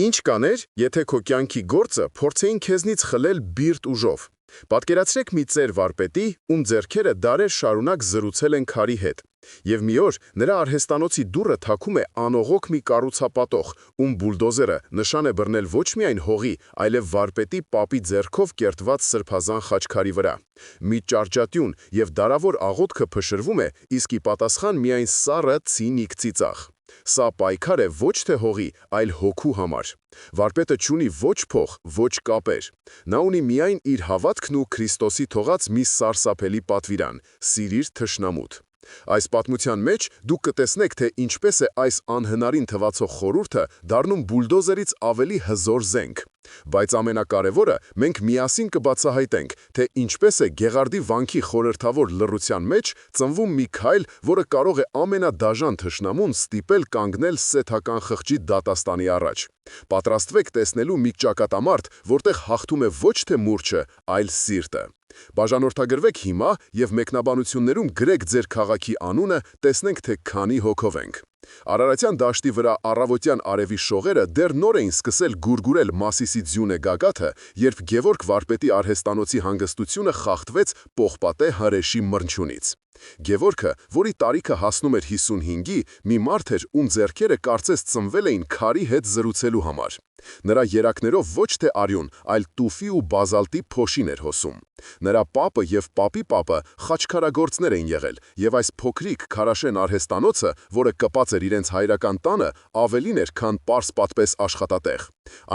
Ինչ կաներ, եթե քո կյանքի գործը փորձեին քեզնից խլել բիրտ ուժով։ Պատկերացրեք մի ծեր վարպետի, ում ձեռքերը դարեր շարունակ զրուցել են քարի հետ, եւ մի օր նրա արհեստանոցի դուռը թակում է անողոք մի կառուցապատող, ում բուլդոզերը նշան է բռնել ոչ միայն հողի, այլև վարպետի պապի ձեռքով կերտված սրբազան խաչքարի վրա։ Մի ճարճատյուն եւ դարավոր աղոթքը փշրվում է, իսկ ի պատասխան միայն սառը ցինիկ ծիծաղ։ Սա պայքար է ոչ թե հողի, այլ հոգու համար։ Վարպետը չունի ոչ փող, ոչ կապեր։ Նա ունի միայն իր հավատքն ու Քրիստոսի թողած մի սարսափելի պատվիրան՝ սիրիր թշնամուդ։ Այս պատմության մեջ դուք կտեսնեք, թե ինչպես է այս անհնարին թվացող խորհուրդը դառնում բուլդոզերից ավելի հզոր զենք։ Բայց ամենակարևորը, մենք միասին կբացահայտենք, թե ինչպես է Գեղարդի վանքի խորհրդավոր լռության մեջ ծնվում մի քայլ, որը կարող է ամենադաժան թշնամուն ստիպել կանգնել սեթական խղճի դատաստանի առաջ։ Պատրաստվեք տեսնելու մի ճակատամարտ, որտեղ հաղթում է ոչ թե մուրճը, այլ սիրտը։ Բաժանորդագրվեք հիմա եւ մեկնաբանություններում գրեք ձեր քաղաքի անունը, տեսնենք, թե քանի հոգով ենք։ Արարատյան դաշտի վրա առավոտյան արևի շողերը դեռ նոր էին սկսել գուրգուրել Մասիսի ձյունե գագաթը, երբ Գևորգ վարպետի արհեստանոցի հանգստությունը խախտվեց պողպատե հրեշի մռնչյունից։ Գևորգը, որի տարիքը հասնում էր 55-ի, մի մարդ էր, ում ձեռքերը կարծես ծնվել էին քարի հետ զրուցելու համար։ Նրա երակներով ոչ թե արյուն, այլ տուֆի ու բազալտի փոշին էր հոսում։ Նրա պապը եւ պապի պապը խաչքարագործներ էին եղել, եւ այս փոքրիկ քարաշեն արհեստանոցը, որը կպած էր իրենց հայրական տանը, ավելին էր, քան պարզ պատպես աշխատատեղ։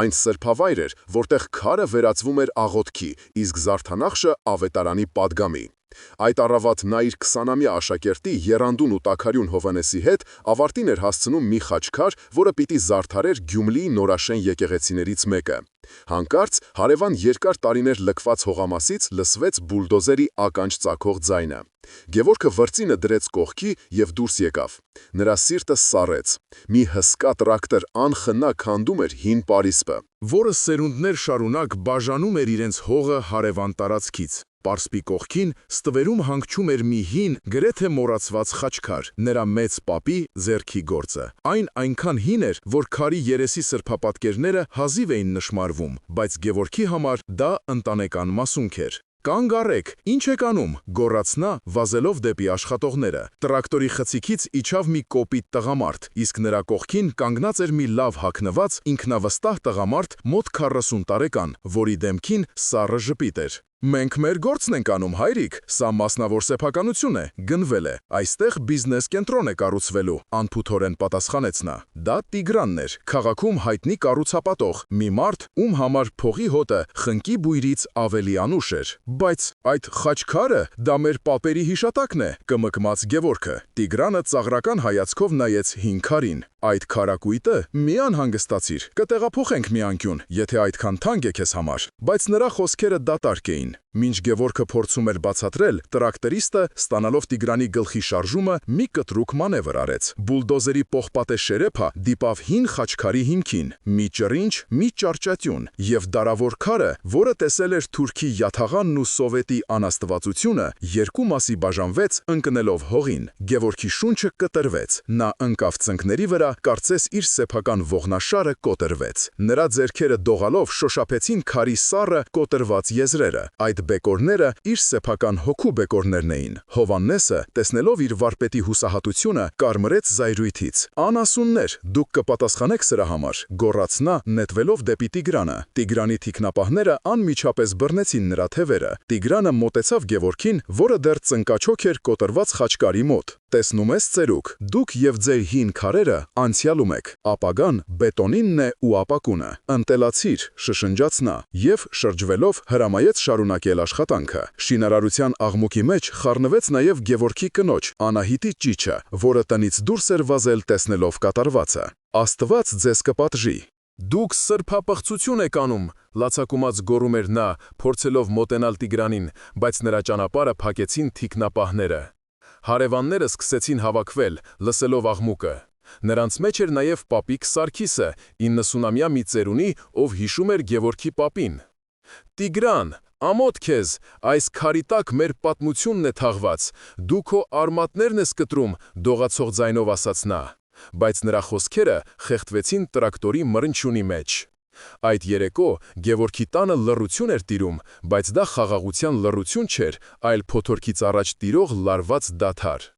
Այն սրբավայր էր, որտեղ քարը վերածվում էր աղոթքի, իսկ զարդանախշը ավետարանի պատգամի։ Այդ առավոտ նա իր 20-ամյա աշակերտի Եռանդուն ու Տաքարյուն Հովհաննեսի հետ ավարտին էր հասցնում մի խաչքար, որը պիտի զարդարեր Գյումրիի նորաշեն եկեղեցիներից մեկը։ Հանկարծ հարևան երկար տարիներ լքված հողամասից լսվեց բուլդոզերի ականջ ծակող ձայնը։ Գևորգը վրձինը դրեց կողքի եւ դուրս եկավ։ Նրա սիրտը սառեց։ Մի հսկա տրակտոր անխնա քանդում էր հին Պարիսպը, որը սերունդներ շարունակ բաժանում էր իրենց հողը հարևան տարածքից։ Պարսպի կողքին ստվերում հանգչում էր մի հին, գրեթե մոռացված խաչքար, նրա մեծ պապի ձեռքի գործը։ Այն այնքան հին էր, որ քարի երեսի սրբապատկերները հազիվ էին նշմարվում, բայց Գևորգի համար դա ընտանեկան մասունք էր։ «Կանգ առեք, ինչ եք անում», գոռաց նա, վազելով դեպի աշխատողները։ Տրակտորի խցիկից իջավ մի կոպիտ տղամարդ, իսկ նրա կողքին կանգնած էր մի լավ հագնված, ինքնավստահ տղամարդ մոտ 40 տարեկան, որի դեմքին սառը ժպիտ էր։ «Մենք մեր գործն ենք անում, հայրիկ, սա մասնավոր սեփականություն է, գնվել է, այստեղ բիզնես կենտրոն է կառուցվելու», անփութորեն պատասխանեց նա։ Դա Տիգրանն էր, քաղաքում հայտնի կառուցապատող, մի մարդ, ում համար փողի հոտը խնկի բույրից ավելի անուշ էր։ «Բայց այդ խաչքարը, դա մեր պապերի հիշատակն է», կմկմաց Գևորգը։ Տիգրանը ծաղրական հայացքով նայեց հին քարին։ «Այդ քարակույտը մի անհանգստացիր, կտեղափոխենք մի անկյուն, եթե այդքան թանկ է քեզ համար», բայց նրա խոսքերը դատարկ էին։ Մինչ Գևորգը փորձում էր բացատրել, տրակտորիստը, ստանալով Տիգրանի գլխի շարժումը, մի կտրուկ մանևր արեց։ Բուլդոզերի պողպատե շերեփը դիպավ հին խաչքարի հիմքին, մի ճռինչ, մի ճարճատյուն, եւ դարավոր քարը, որը տեսել էր թուրքի յաթաղանն ու սովետի անաստվածությունը, երկու մասի բաժանվեց, ընկնելով հողին։ Գևորգի շունչը կտրվեց։ Նա ընկավ ծնկների վրա, կարծես իր սեփական ողնաշարը կոտրվեց։ Նրա ձեռքերը դողալով շոշափեցին քարի սառը կոտրված եզրերը։ Այդ բեկորները իր սեփական հոգու բեկորներն էին։ Հովհաննեսը, տեսնելով իր վարպետի հուսահատությունը, կարմրեց զայրույթից։ «Անասուններ, դուք կպատասխանեք սրա համար», գոռաց նա, նետվելով դեպի Տիգրանը։ Տիգրանի թիկնապահները անմիջապես բռնեցին նրա թևերը։ Տիգրանը մոտեցավ Գևորգին, որը դեռ ծնկաչոք էր կոտրված խաչքարի մոտ։ «Տեսնում ես, ծերուկ, դուք եւ ձեր հին քարերը անցյալում եք, ապագան բետոնինն է ու ապակունը։ Ընտելացիր», շշնջաց նա, եւ շրջվելով հրամայեց շարունակել աշխատանքը։ Շինարարության աղմուկի մեջ խառնվեց նաեւ Գևորգի կնոջ, Անահիտի ճիչը, որը տնից դուրս էր վազել տեսնելով կատարվածը։ «Աստված ձեզ կպատժի»։ «Դուք սրբապղծություն եք անում», լացակումած գոռում էր նա, փորձելով մոտենալ Տիգրանին, բայց նրա ճանապարհը փակեցին թիկնապահները։ Հարևանները սկսեցին հավաքվել, լսելով աղմուկը։ Նրանց մեջ էր նաև պապիկ Սարգիսը, 90-ամյա մի ծերունի, ով հիշում էր Գևորգի պապին։ «Տիգրան, ամոթ քեզ, այս քարի տակ մեր պատմությունն է թաղված, դու քո արմատներն ես կտրում», դողացող ձայնով ասաց նա։ բայց նրա խոսքերը խեղդվեցին տրակտորի մռնչյունի մեջ։ Այդ երեկո Գևորգի տանը լռություն էր տիրում, բայց դա խաղաղության լռություն չէր, այլ փոթորկից առաջ տիրող լարված դադար։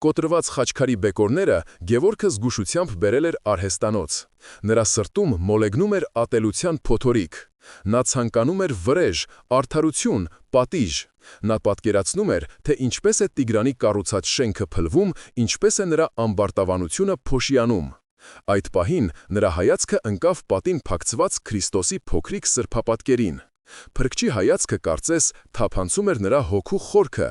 Կոտրված խաչքարի բեկորները Գևորգը զգուշությամբ բերել էր արհեստանոց։ Նրա սրտում մոլեգնում էր ատելության փոթորիկ։ Նա ցանկանում էր վրեժ, արդարություն, պատիժ։ Նա պատկերացնում էր, թե ինչպես է Տիգրանի կառուցած շենքը փլվում, ինչպես է նրա ամբարտավանությունը փոշիանում։ Այդ պահին նրա հայացքը ընկավ պատին փակցված Քրիստոսի փոքրիկ սրբապատկերին։ Փրկչի հայացքը կարծես թափանցում էր նրա հոգու խորքը,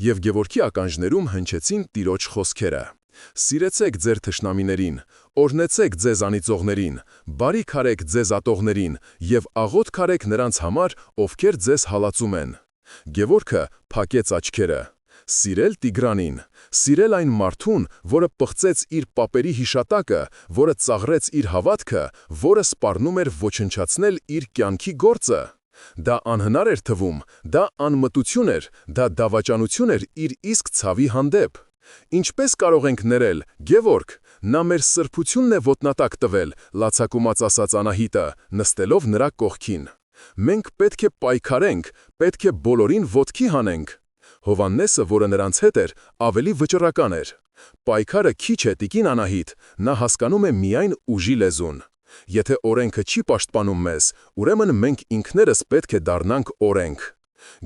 եւ Գևորգի ականջներում հնչեցին Տիրոջ խոսքերը. «Սիրեցեք ձեր թշնամիներին, օրհնեցեք ձեզ անիծողներին, բարիք արեք ձեզ ատողներին եւ աղոթք արեք նրանց համար, ովքեր ձեզ հալածում են»։ Գևորգը փակեց աչքերը։ Սիրել Տիգրանին, սիրել այն մարդուն, որը պղծեց իր պապերի հիշատակը, որը ծաղրեց իր հավատքը, որը սպառնում էր ոչնչացնել իր կյանքի գործը։ Դա անհնար էր թվում, դա անմտություն էր, դա դավաճանություն էր իր իսկ ցավի հանդեպ։ Ինչպես կարող ենք ներել, Գևորգ, նա մեր սրբությունն է ոտնատակ տվել, լացակումած ասաց Անահիտը, նստելով նրա կողքին։ Մենք պետք է պայքարենք, պետք է բոլորին ոտքի հանենք։ Հովհաննեսը, որը նրանց հետ էր, ավելի վճռական էր։ Պայքարը քիչ է, տիկին Անահիտ, նա հասկանում է միայն ուժի լեզուն։ Եթե օրենքը չի պաշտպանում մեզ, ուրեմն մենք ինքներս պետք է դառնանք օրենք։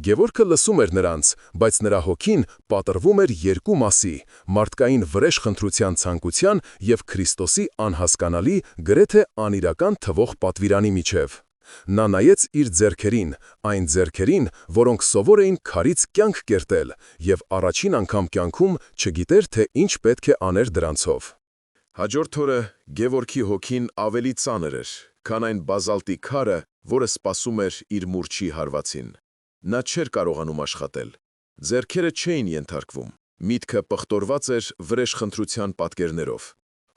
Գևորգը լսում էր նրանց, բայց նրա հոգին պատռվում էր երկու մասի՝ մարդկային վրեժ խնդրության ցանկության եւ Քրիստոսի անհասկանալի, գրեթե անիրական թվող պատվիրանի միջև։ Նա նայեց իր ձեռքերին, այն ձեռքերին, որոնք սովոր էին քարից կյանք կերտել, եւ առաջին անգամ կյանքում չգիտեր, թե ինչ պետք է աներ դրանցով։ Հաջորդ օրը Գևորգի հոգին ավելի ծանր էր, քան այն բազալտի քարը, որը սպասում էր իր մուրճի հարվածին։ Նա չէր կարողանում աշխատել։ Ձեռքերը չէին ենթարկվում։ Միտքը պղտորված էր վրեժ խնդրության պատկերներով։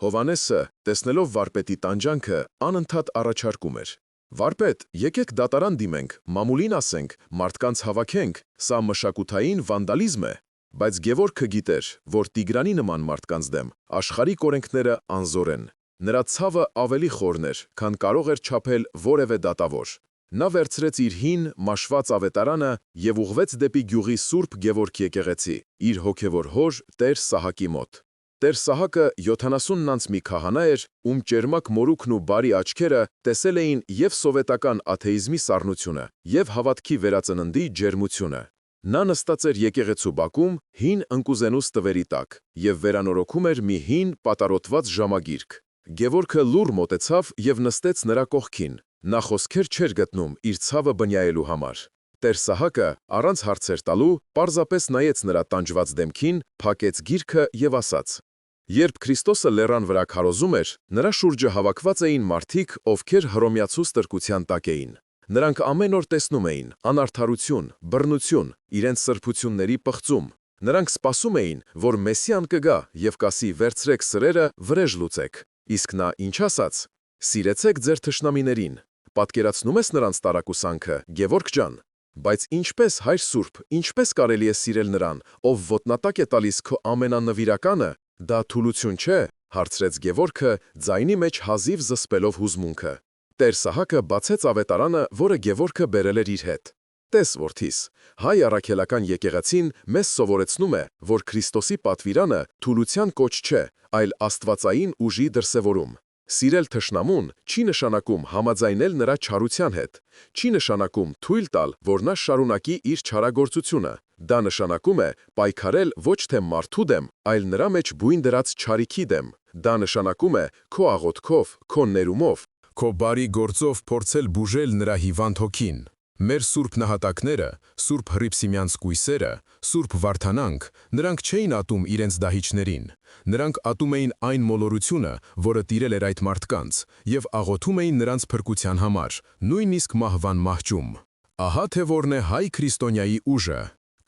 Հովհաննեսը, տեսնելով վարպետի տանջանքը, անընդհատ առաջարկում էր. «Վարպետ, եկեք դատարան դիմենք, մամուլին ասենք, մարդկանց հավաքենք, սա մշակութային վանդալիզմ է»։ Բայց Գևորգը գիտեր, որ Տիգրանի նման մարդկանց դեմ աշխարհիկ օրենքները անզոր են։ Նրա ցավը ավելի խորն էր, քան կարող էր չափել որևէ դատավոր։ Նա վերցրեց իր հին, մաշված ավետարանը եւ ուղղվեց դեպի գյուղի Սուրբ Գևորգ եկեղեցի, իր հոգևոր հոր Տեր Սահակի մոտ։ Տեր Սահակը 70-անց մի քահանա էր, ում ճերմակ մորուքն ու բարի աչքերը տեսել էին եւ սովետական աթեիզմի սառնությունը, եւ հավատքի վերածննդի ջերմությունը։ Նա նստած էր եկեղեցու բակում հին ընկուզենուս տվերի տակ եւ վերանորոգում էր մի հին պատարոտված ժամագիրք։ Գևորգը լուռ մոտեցավ եւ նստեց նրա կողքին։ Նա խոսքեր չէր գտնում իր ցավը բնյայելու համար։ Տեր Սահակը, առանց հարցեր տալու, պարզապես նայեց նրա տանջված դեմքին, փակեց գիրքը եւ ասաց. Երբ Քրիստոսը լեռան վրա քարոզում էր, նրա շուրջը հավաքված էին մարդիկ, ովքեր հռոմեացու ստրկության տակ էին։ Նրանք ամեն օր տեսնում էին անարդարություն, բռնություն, իրենց սրբությունների պղծում։ Նրանք սպասում էին, որ Մեսիան կգա եւ կասի վերցրեք սրերը, վրեժ լուծեք։ Իսկ նա ինչ ասաց. «Սիրեցեք ձեր թշնամիներին»։ Պատկերացնում ես նրանց տարակուսանքը, Գևորգ ջան։ Բայց ինչպես, Հայր Սուրբ, ինչպես կարելի է սիրել նրան, ով ոտնատակ է տալիս քո ամենանվիրականը։ Դա թուլություն չէ, հարցրեց Գևորգը, ձայնի մեջ հազիվ զսպելով հուզմունքը։ Տեր Սահակը բացեց ավետարանը, որը Գևորգը բերել էր իր հետ։ Տես, որդիս, հայ առաքելական եկեղեցին մեզ սովորեցնում է, որ Քրիստոսի պատվիրանը թուլության կոչ չէ, այլ աստվածային ուժի դրսևորում։ Սիրել թշնամուն չի նշանակում համաձայնել նրա չարության հետ, չի նշանակում թույլ տալ, որ նա շարունակի իր չարագործությունը։ Դա նշանակում է պայքարել ոչ թե մարդու դեմ, այլ նրա մեջ բույն դրած չարիքի դեմ։ Դա նշանակում է քո աղոթքով, քո ներումով, քո բարի գործով փորձել բուժել նրա հիվանդ հոգին։ Մեր սուրբ նահատակները, սուրբ Հռիփսիմյանց կույսերը, սուրբ Վարդանանք, նրանք չէին ատում իրենց դահիճներին։ Նրանք ատում էին այն մոլորությունը, որը տիրել էր այդ մարդկանց, եւ աղոթում էին նրանց փրկության համար, նույնիսկ մահվան մահճում։ Ահա թե որն է հայ քրիստոնյայի ուժը։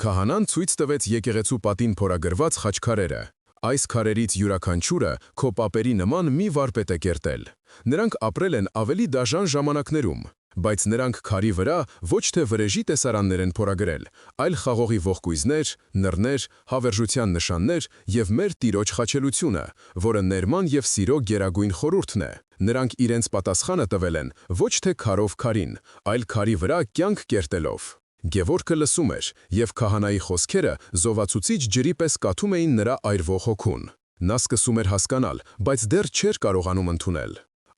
Քահանան ցույց տվեց եկեղեցու պատին փորագրված խաչքարերը։ Այս քարերից յուրաքանչյուրը քո պապերի նման մի վարպետ է կերտել։ Նրանք ապրել են ավելի դաժան ժամանակներում։ Բայց նրանք քարի վրա ոչ թե վրեժի տեսարաններ են փորագրել, այլ խաղողի ողկույզներ, նռներ, հավերժության նշաններ եւ մեր Տիրոջ խաչելությունը, որը ներման եւ սիրո գերագույն խորհուրդն է։ Նրանք իրենց պատասխանը տվել են ոչ թե քարով քարին, այլ քարի վրա կյանք կերտելով։ Գևորգը լսում էր, եւ քահանայի խոսքերը զովացուցիչ ջրի պես կաթում էին նրա այրվող հոգուն։ Նա սկսում էր հասկանալ, բայց դեռ չէր կարողանում ընդունել։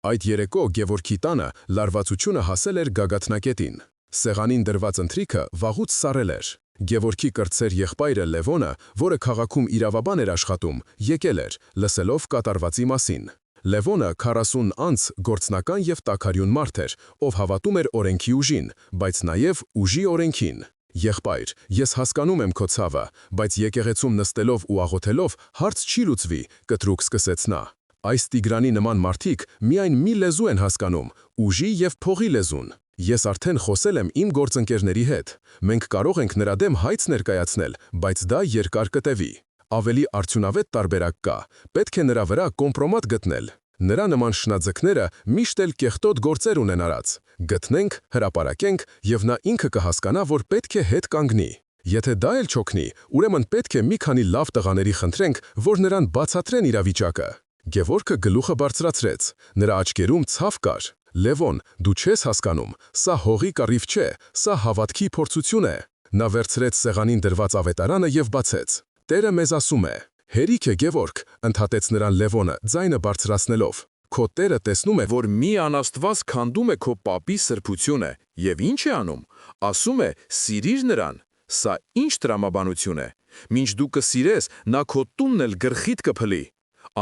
Այդ երեկո Գևորգի տանը լարվածությունը հասել էր գագաթնակետին։ Սեղանին դրված ընթրիքը վաղուց սառել էր։ Գևորգի կրտսեր եղբայրը Լևոնը, որը քաղաքում իրավաբան էր աշխատում, եկել էր, լսելով կատարվածի մասին։ Լևոնը 40 անց գործնական եւ տաքարյուն մարդ էր, ով հավատում էր օրենքի ուժին, բայց նաեւ ուժի օրենքին։ Եղբայր, ես հասկանում եմ քո ցավը, բայց եկեղեցում նստելով ու աղոթելով հարց չի լուծվի, կտրուկ սկսեց նա։ Այս Տիգրանի նման մարդիկ միայն մի լեզու են հասկանում՝ ուժի եւ փողի լեզուն։ Ես արդեն խոսել եմ իմ գործընկերների հետ։ Մենք կարող ենք նրա դեմ հայց ներկայացնել, բայց դա երկար կտևի։ Ավելի արդյունավետ տարբերակ կա, պետք է նրա վրա կոմպրոմատ գտնել։ Նրա նման շնաձկները միշտ էլ կեղտոտ գործեր ունեն արած։ Գտնենք, հրապարակենք, եւ նա ինքը կհասկանա, որ պետք է հետ կանգնի։ Եթե դա էլ չօգնի, ուրեմն պետք է մի քանի լավ տղաների խնդրենք, որ նրան բացատրեն իրավիճակը։ Գևորգը գլուխը բարձրացրեց, նրա աչքերում ցավ կար։ Լևոն, դու չես հասկանում, սա հողի կռիվ չէ, սա հավատքի փորձություն է։ Նա վերցրեց սեղանին դրված ավետարանը եւ բացեց։ Տերը մեզ ասում է. «Հերիք է Գևորգ», ընդհատեց նրան Լևոնը, ձայնը բարձրացնելով։ Քո Տերը տեսնում է, որ մի անաստված քանդում է քո պապի սրբությունը, եւ ինչ է անում։ Ասում է. «Սիրիր նրան»։ Սա ինչ տրամաբանություն է։ Մինչ դու կսիրես, նա քո տունն էլ գրխիդ կփլի։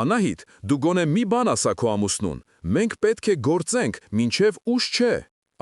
Անահիտ, դու գոնե մի բան ասա քո ամուսնուն, մենք պետք է գործենք, մինչև ուշ չէ։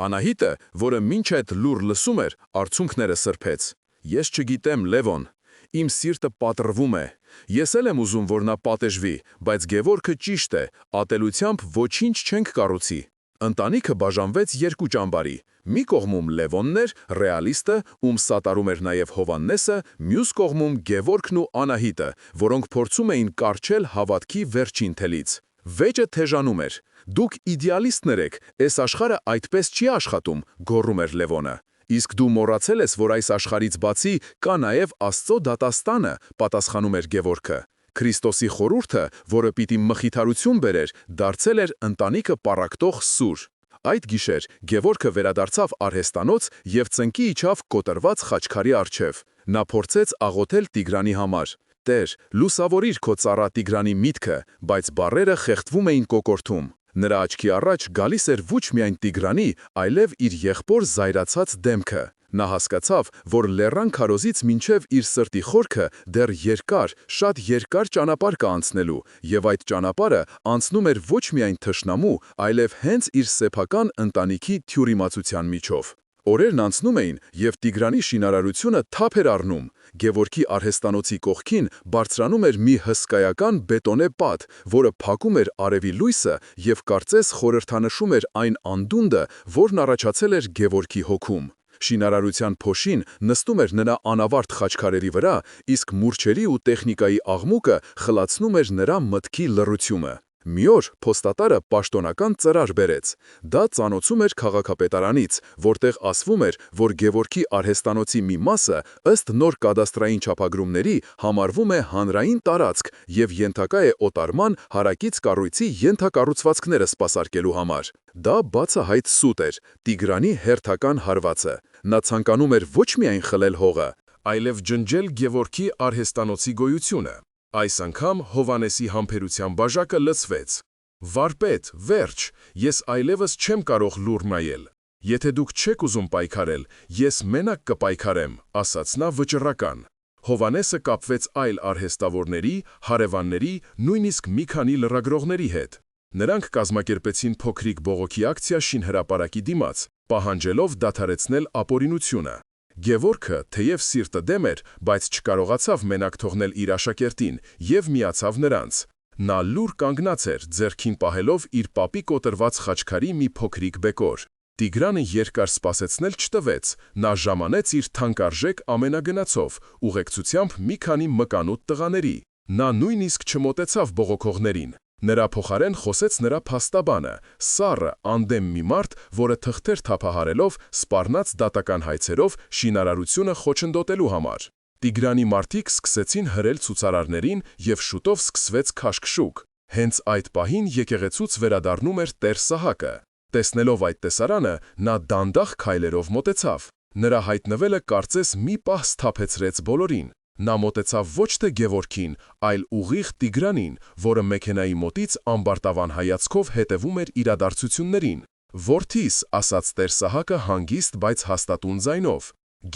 Անահիտը, որը մինչ այդ լուր լսում էր, արցունքները սրբեց։ Ես չգիտեմ, Լևոն, իմ սիրտը պատռվում է։ Ես էլ եմ ուզում, որ նա պատեժվի, բայց Գևորգը ճիշտ է, ատելությամբ ոչինչ չենք կառուցի։ Ընտանիքը բաժանվեց երկու ճամբարի։ Մի կողմում Լևոնն էր, ռեալիստը, ում սատարում էր նաև Հովհաննեսը, մյուս կողմում Գևորգն ու Անահիտը, որոնք փորձում էին կառչել հավատքի վերջին թելից։ Վեճը թեժանում էր։ Դուք իդեալիստներ եք, այս աշխարհը այդպես չի աշխատում, գոռում էր Լևոնը։ Իսկ դու մոռացել ես, որ այս աշխարհից բացի կա նաև Աստծո դատաստանը, պատասխանում էր Գևորգը։ Քրիստոսի խորհուրդը, որը պիտի մխիթարություն բերեր, դարձել էր ընտանիքը պառակտող սուր։ Այդ գիշեր Գևորգը վերադարձավ արհեստանոց եւ ծնկի իջավ կոտրված խաչքարի առջև։ Նա փորձեց աղոթել Տիգրանի համար։ Տեր, լուսավորիր քո ծառա Տիգրանի միտքը, բայց բառերը խեղդվում էին կոկորթում։ Նրա աչքի առաջ գալիս էր ոչ միայն Տիգրանի, այլև իր եղբոր զայրացած դեմքը։ Նա հասկացավ, որ լեռան քարոզից մինչև իր սրտի խորքը դեռ երկար, շատ երկար ճանապարհ կա անցնելու, եւ այդ ճանապարհը անցնում էր ոչ միայն թշնամու, այլև հենց իր սեփական ընտանիքի թյուրիմացության միջով։ Օրերն անցնում էին, եւ Տիգրանի շինարարությունը թափ էր առնում։ Գևորգի արհեստանոցի կողքին բարձրանում էր մի հսկայական բետոնե պատ, որը փակում էր արևի լույսը եւ կարծես խորհրդանշում էր այն անդունդը, որն առաջացել էր Գևորգի հոգում։ Շինարարության փոշին նստում էր նրա անավարտ խաչքարերի վրա, իսկ մուրճերի ու տեխնիկայի աղմուկը խլացնում էր նրա մտքի լռությունը։ Մի օր փոստատարը պաշտոնական ծրար բերեց։ Դա ծանոթում էր քաղաքապետարանից, որտեղ ասվում էր, որ Գևորգի արհեստանոցի մի մասը ըստ նոր կադաստրային չափագրումների համարվում է հանրային տարածք եւ ենթակա է օտարման հարակից կառույցի ենթակառուցվածքները սպասարկելու համար։ Դա բացահայտ սուտ էր, Տիգրանի հերթական հարվածը։ Նա ցանկանում էր ոչ միայն խլել հողը, այլև ջնջել Գևորգի արհեստանոցի գոյությունը։ Այս անգամ Հովհաննեսի համբերության բաժակը լցվեց։ Վարպետ, վերջ, ես այլևս չեմ կարող լուր նայել։ Եթե դուք չեք ուզում պայքարել, ես մենակ կպայքարեմ, ասաց նա վճռական։ Հովհաննեսը կապվեց այլ արհեստավորների, հարևանների, նույնիսկ մի քանի լրագրողների հետ։ Նրանք կազմակերպեցին փոքրիկ բողոքի ակցիա շինհրապարակի դիմաց, պահանջելով դադարեցնել ապօրինությունը։ Գևորգը, թեև սիրտը դեմ էր, բայց չկարողացավ մենակ թողնել իր աշակերտին եւ միացավ նրանց։ Նա լուր կանգնած էր, ձեռքին պահելով իր պապի կոտրված խաչքարի մի փոքրիկ բեկոր։ Տիգրանը երկար սպասեցնել չտվեց, նա ժամանեց իր թանկարժեք ամենագնացով, ուղեկցությամբ մի քանի մկանուտ տղաների։ Նա նույնիսկ չմոտեցավ բողոքողներին։ Նրա փոխարեն խոսեց նրա փաստաբանը, սառը, անդեմ մի մարդ, որը թղթեր թափահարելով, սպառնաց դատական հայցերով շինարարությունը խոչընդոտելու համար։ Տիգրանի մարդիկ սկսեցին հրել ցուցարարներին և շուտով սկսվեց քաշքշուկ։ Հենց այդ պահին եկեղեցուց վերադառնում էր Տեր Սահակը։ Տեսնելով այդ տեսարանը, նա դանդաղ քայլերով մոտեցավ։ Նրա հայտնվելը կարծես մի պահ սթափեցրեց բոլորին։ Նա մոտեցավ ոչ թե Գևորգին, այլ ուղիղ Տիգրանին, որը մեքենայի մոտից ամբարտավան հայացքով հետևում էր իրադարձություններին։ «Որդիս», ասաց Տեր Սահակը հանգիստ, բայց հաստատուն ձայնով,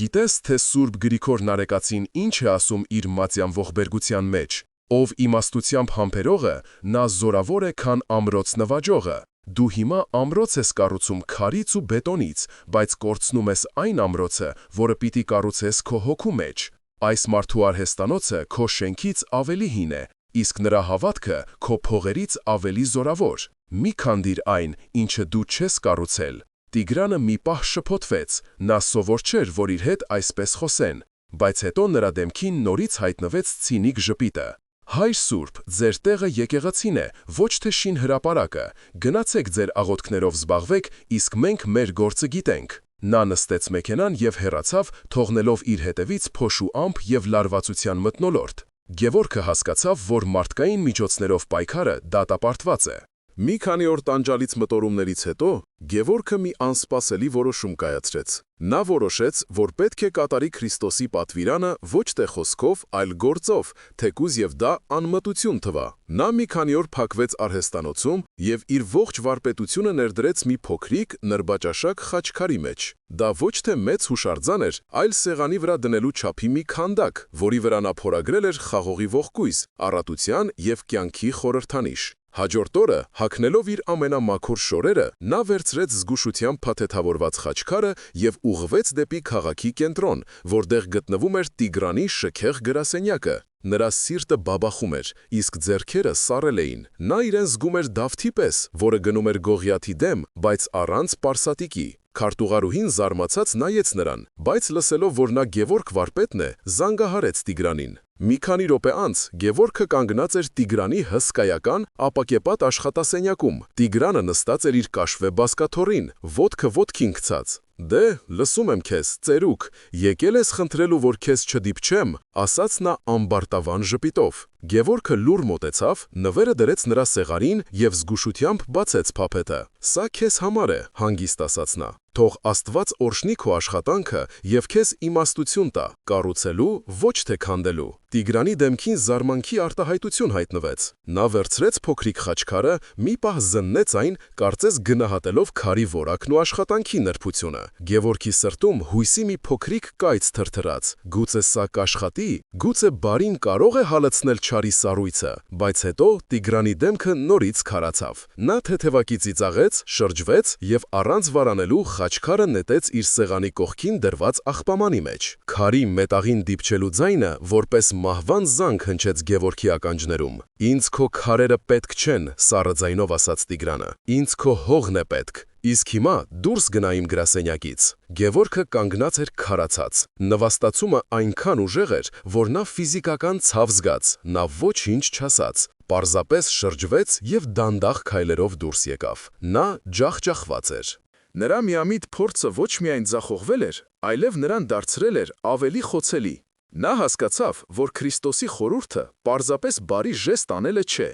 «գիտես, թե Սուրբ Գրիգոր Նարեկացին ինչ է ասում իր մատյան ողբերգության մեջ. ով իմաստությամբ համբերողը, նա զորավոր է, քան ամրոց նվաճողը։ Դու հիմա ամրոց ես կառուցում քարից ու բետոնից, բայց կորցնում ես այն ամրոցը, որը պիտի կառուցես քո հոգու մեջ։ Այս մարդու արհեստանոցը քո շենքից ավելի հին է, իսկ նրա հավատքը քո փողերից ավելի զորավոր։ Մի քանդիր այն, ինչը դու չես կառուցել»։ Տիգրանը մի պահ շփոթվեց, նա սովոր չէր, որ իր հետ այսպես խոսեն, բայց հետո նրա դեմքին նորից հայտնվեց ցինիկ ժպիտը։ «Հայր Սուրբ, ձեր տեղը եկեղեցին է, ոչ թե շին հրապարակը, գնացեք ձեր աղոթքներով զբաղվեք, իսկ մենք մեր գործը գիտենք»։ Նա նստեց մեքենան և հեռացավ, թողնելով իր հետևից փոշու ամպ և լարվածության մթնոլորտ։ Գևորգը հասկացավ, որ մարդկային միջոցներով պայքարը դատապարտված է։ Մի քանի օր տանջալից մտորումներից հետո Գևորգը մի անսպասելի որոշում կայացրեց։ Նա որոշեց, որ պետք է կատարի Քրիստոսի պատվիրանը ոչ թե խոսքով, այլ գործով, թեկուզ և դա անմտություն թվա։ Նա մի քանի օր փակվեց արհեստանոցում և իր ողջ վարպետությունը ներդրեց մի փոքրիկ, նրբաճաշակ խաչքարի մեջ։ Դա ոչ թե մեծ հուշարձան էր, այլ սեղանի վրա դնելու չափի մի քանդակ, որի վրա նա փորագրել էր խաղողի ողկույզ, առատության և կյանքի խորհրդանիշ։ Հաջորդ օրը, հագնելով իր ամենամաքուր շորերը, նա վերցրեց զգուշությամբ փաթեթավորված խաչքարը և ուղղվեց դեպի քաղաքի կենտրոն, որտեղ գտնվում էր Տիգրանի շքեղ գրասենյակը։ Նրա սիրտը բաբախում էր, իսկ ձեռքերը սառել էին։ Նա իրեն զգում էր Դավթի պես, որը գնում էր Գողիաթի դեմ, բայց առանց պարսատիկի։ Քարտուղարուհին զարմացած նայեց նրան, բայց լսելով, որ նա Գևորգ վարպետն է, զանգահարեց Տիգրանին։ Մի քանի րոպե անց Գևորգը կանգնած էր Տիգրանի հսկայական, ապակեպատ աշխատասենյակում։ Տիգրանը նստած էր իր կաշվե բազկաթոռին, ոտքը ոտքին գցած։ «Դե, լսում եմ քեզ, ծերուկ, եկել ես խնդրելու, որ քեզ չդիպչեմ», ասաց նա ամբարտավան ժպիտով։ Գևորգը լուռ մոտեցավ, նվերը դրեց նրա սեղանին և զգուշությամբ բացեց փափետը։ «Սա քեզ համար է», հանգիստ ասաց նա։ «Թող Աստված օրհնի քո աշխատանքը և քեզ իմաստություն տա, կառուցելու, ոչ թե քանդելու»։ Տիգրանի դեմքին զարմանքի արտահայտություն հայտնվեց։ Նա վերցրեց փոքրիկ խաչքարը, մի պահ զննեց այն, կարծես գնահատելով քարի որակն ու աշխատանքի նրբությունը։ Գևորգի սրտում հույսի մի փոքրիկ կայծ թրթռաց։ Գուցե սա կաշխատի, գուցե բարին կարող է հալեցնել չարի սառույցը։ Բայց հետո Տիգրանի դեմքը նորից քարացավ։ Նա թեթևակի ծիծաղեց, շրջվեց և առանց վարանելու խաչքարը նետեց իր սեղանի կողքին դրված աղբամանի մեջ։ Քարի մետաղին դիպչելու ձայնը որպես մահվան զանգ հնչեց Գևորգի ականջներում։ «Ինձ քո քարերը պետք չեն», սառը ձայնով ասաց Տիգրանը։ «Ինձ քո հողն է պետք։ Իսկ հիմա դուրս գնա իմ գրասենյակից»։ Գևորգը կանգնած էր քարացած։ Նվաստացումը այնքան ուժեղ էր, որ նա ֆիզիկական ցավ զգաց, նա ոչինչ չասաց։ Պարզապես շրջվեց և դանդաղ քայլերով դուրս եկավ։ Նա ջախջախված էր։ Նրա միամիտ փորձը ոչ միայն ձախողվել էր, այլև նրան դարձրել էր ավելի խոցելի։ Նա հասկացավ, որ Քրիստոսի խորհուրդը պարզապես բարի ժեստ անելը չէ։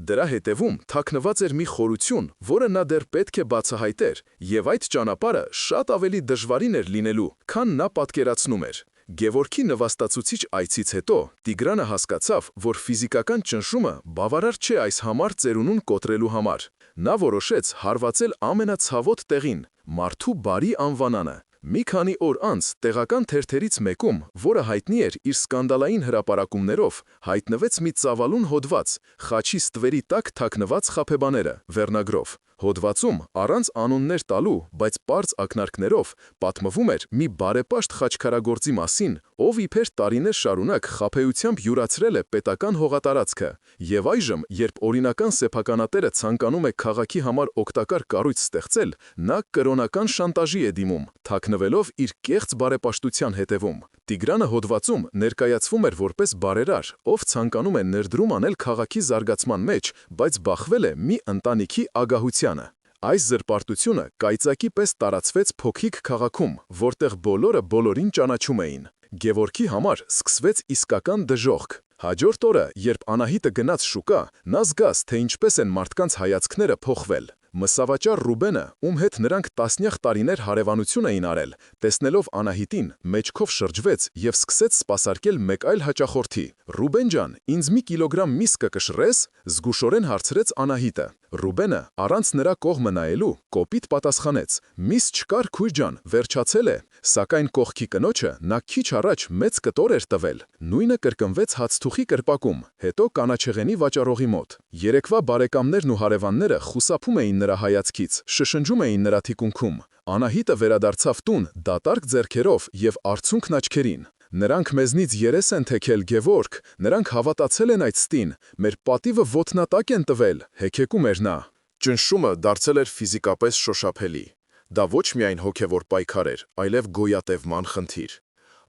Դրա հետևում թաքնված էր մի խորություն, որը նա դեռ պետք է բացահայտեր, և այդ ճանապարհը շատ ավելի դժվարին էր լինելու, քան նա պատկերացնում էր։ Գևորգի նվաստացուցիչ այցից հետո Տիգրանը հասկացավ, որ ֆիզիկական ճնշումը բավարար չէ այս համառ ծերունուն կոտրելու համար։ Նա որոշեց հարվածել ամենացավոտ տեղին՝ մարդու բարի անվանանը։ Մի քանի օր անց տեղական թերթերից մեկում, որը հայտնի էր իր սկանդալային հրապարակումներով, հայտնվեց մի ծավալուն հոդված՝ «Խաչի ստվերի տակ թաքնված խաբեբաները» վերնագրով։ Հոդվածում առանց անուններ տալու, բայց պարզ ակնարկներով պատմվում էր մի բարեպաշտ խաչքարագործի մասին, ով իբր տարիներ շարունակ խաբեությամբ յուրացրել է պետական հողատարածքը, եւ այժմ, երբ օրինական սեփականատերը ցանկանում է քաղաքի համար օգտակար կառույց ստեղծել, նա կրոնական շանտաժի է դիմում, թաքնվելով իր կեղծ բարեպաշտության հետևում։ Տիգրանը հոդվածում ներկայացվում էր որպես բարերար, ով ցանկանում է ներդրում անել քաղաքի զարգացման մեջ, բայց բախվել է մի ընտանիքի ագահությանը։ Այս զրպարտությունը կայծակի պես տարածվեց փոքրիկ քաղաքում, որտեղ բոլորը բոլորին ճանաչում էին։ Գևորգի համար սկսվեց իսկական դժոխք։ Հաջորդ օրը, երբ Անահիտը գնաց շուկա, նա զգաց, թե ինչպես են մարդկանց հայացքները փոխվել։ Մսավաճառ Ռուբենը, ում հետ նրանք տասնյակ տարիներ հարևանություն էին արել, տեսնելով Անահիտին, մեջքով շրջվեց եւ սկսեց սպասարկել մեկ այլ հաճախորդի։ «Ռուբեն ջան, ինձ մի կիլոգրամ միս կկշռես», զգուշորեն հարցրեց Անահիտը։ Ռուբենը, առանց նրա կողմը նայելու, կոպիտ պատասխանեց. «Միս չկար, քույր ջան, վերջացել է», սակայն կողքի կնոջը նա քիչ առաջ մեծ կտոր էր տվել։ Նույնը կրկնվեց հացթուխի կրպակում, հետո կանաչեղենի վաճառողի մոտ։ Երեկվա բարեկամներն ու հարևանները խուսափում էին նրա հայացքից, շշնջում էին նրա թիկունքում։ Անահիտը վերադարձավ տուն, դատարկ ձեռքերով եւ արցունքն աչքերին։ «Նրանք մեզնից երես են թեքել, Գևորգ, նրանք հավատացել են այդ ստին, մեր պատիվը ոտնատակ են տվել», հեքեկում էր նա։ Ճնշումը դարձել էր ֆիզիկապես շոշափելի։ Դա ոչ միայն հոգևոր պայքար էր, այլև գոյատևման խնդիր։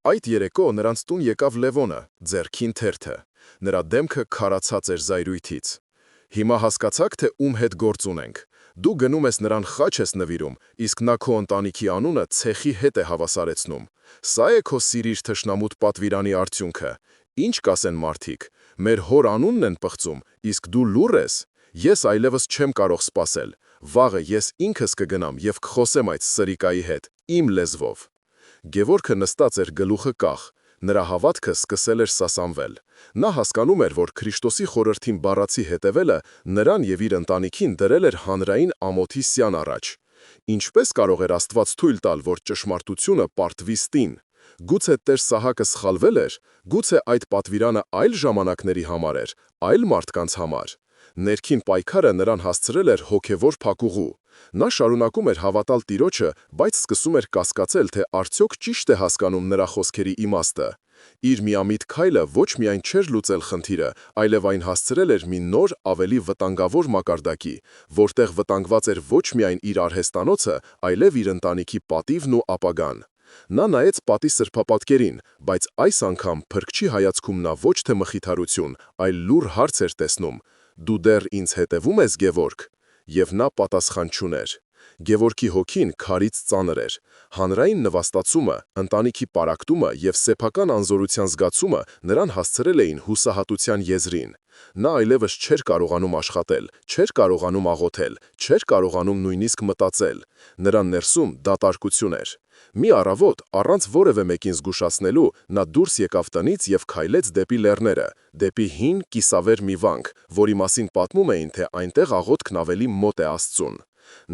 Այդ երեկո նրանց տուն եկավ Լևոնը, ձեռքին թերթը։ Նրա դեմքը քարացած էր զայրույթից։ «Հիմա հասկացաք, թե ում հետ գործ ունենք։ Դու գնում ես նրան խաչ ես նվիրում, իսկ նա քո ընտանիքի անունը ցեխի հետ է հավասարեցնում։ Սա է քո սիրիր թշնամուտ պատվիրանի արդյունքը։ Ինչ կասեն մարդիկ։ Մեր հոր անունն են պղծում, իսկ դու լուռ ես։ Ես այլևս չեմ կարող սպասել։ Վաղը ես ինքս կգնամ եւ կխոսեմ այդ սրիկայի հետ, իմ լեզվով»։ Գևորգը նստած էր գլուխը կախ։ Նրա հավատքը սկսել էր սասանվել։ Նա հասկանում էր, որ Քրիստոսի խորհրդին բառացի հետևելը նրան եւ իր ընտանիքին դրել էր հանրային ամոթի սյան առաջ։ Ինչպես կարող էր Աստված թույլ տալ, որ ճշմարտությունը պարտվի ստին։ Գուցե Տեր Սահակը սխալվել էր, գուցե այդ պատվիրանը այլ ժամանակների համար էր, այլ մարդկանց համար։ Ներքին պայքարը նրան հասցրել էր հոգևոր փակուղու։ Նա շարունակում էր հավատալ Տիրոջը, բայց սկսում էր կասկածել, թե արդյոք ճիշտ է հասկանում նրա խոսքերի իմաստը։ Իր միամիտ քայլը ոչ միայն չէր լուծել խնդիրը, այլև այն հասցրել էր մի նոր, ավելի վտանգավոր մակարդակի, որտեղ վտանգված էր ոչ միայն իր արհեստանոցը, այլև իր ընտանիքի պատիվն ու ապագան։ Նա նայեց պատի սրբապատկերին, բայց այս անգամ փրկչի հայացքում նա ոչ թե մխիթարություն, այլ լուռ հարց էր տեսնում. «Դու դեռ ինձ հետևում ես, Գևորգ»։ Եվ նա պատասխան չուներ։ Գևորգի հոգին քարից ծանր էր։ Հանրային նվաստացումը, ընտանիքի պարակտումը եւ սեփական անզորության զգացումը նրան հասցրել էին հուսահատության եզրին։ Նա այլևս չէր կարողանում աշխատել, չէր կարողանում աղոթել, չէր կարողանում նույնիսկ մտածել։ Նրա ներսում դատարկություն էր։ Մի առավոտ, առանց որևէ մեկին զգուշացնելու, նա դուրս եկավ տնից եւ քայլեց դեպի լեռները, դեպի հին կիսավեր մի վանք, որի մասին պատմում էին, թե այնտեղ աղոթքն ավելի մոտ է Աստծուն։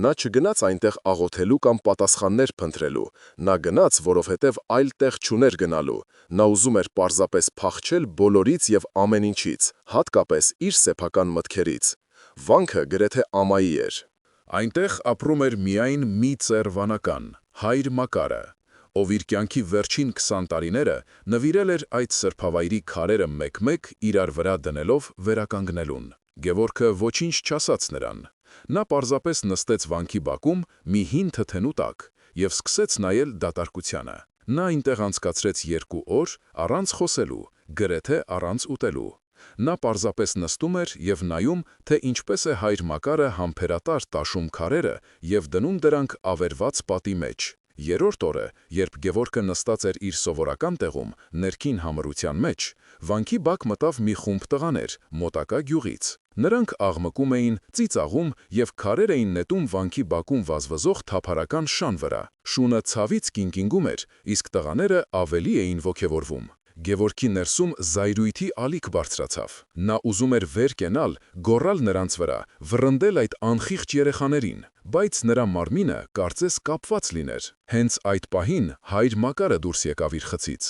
Նա չգնաց այնտեղ աղոթելու կամ պատասխաններ փնտրելու։ Նա գնաց, որովհետև այլ տեղ չուներ գնալու։ Նա ուզում էր պարզապես փախչել բոլորից եւ ամեն ինչից, հատկապես իր սեփական մտքերից։ Վանքը գրեթե ամայի էր։ Այնտեղ ապրում էր միայն մի ծեր վանական, հայր Մակարը, ով իր կյանքի վերջին 20 տարիները նվիրել էր այդ սրբավայրի քարերը մեկ-մեկ իրար վրա դնելով վերականգնելուն։ Գևորգը ոչինչ չասաց նրան։ Նա պարզապես նստեց վանքի բակում մի հին թթենու տակ եւ սկսեց նայել դատարկությանը։ Նա այնտեղ անցկացրեց 2 օր առանց խոսելու, գրեթե առանց ուտելու։ Նա պարզապես նստում էր եւ նայում, թե ինչպես է հայր Մակարը համբերատար տաշում քարերը եւ դնում դրանք ավերված պատի մեջ։ Երրորդ օրը, երբ Գևորգը նստած էր իր սովորական տեղում, ներքին համրության մեջ, վանքի բակ մտավ մի խումբ տղաներ, մոտակա գյուղից։ Նրանք աղմկում էին, ծիծաղում եւ քարեր էին նետում վանքի բակում վազվզող թափառական շան վրա։ Շունը ցավից կինկինգում էր, իսկ տղաները ավելի էին ոգևորվում։ Գևորգի ներսում զայրույթի ալիք բարձրացավ։ Նա ուզում էր վեր կենալ, գոռալ նրանց վրա, վռնդել այդ անխիղճ երեխաներին, բայց նրա մարմինը կարծես կապված լիներ։ Հենց այդ պահին հայր Մակարը դուրս եկավ իր խցից։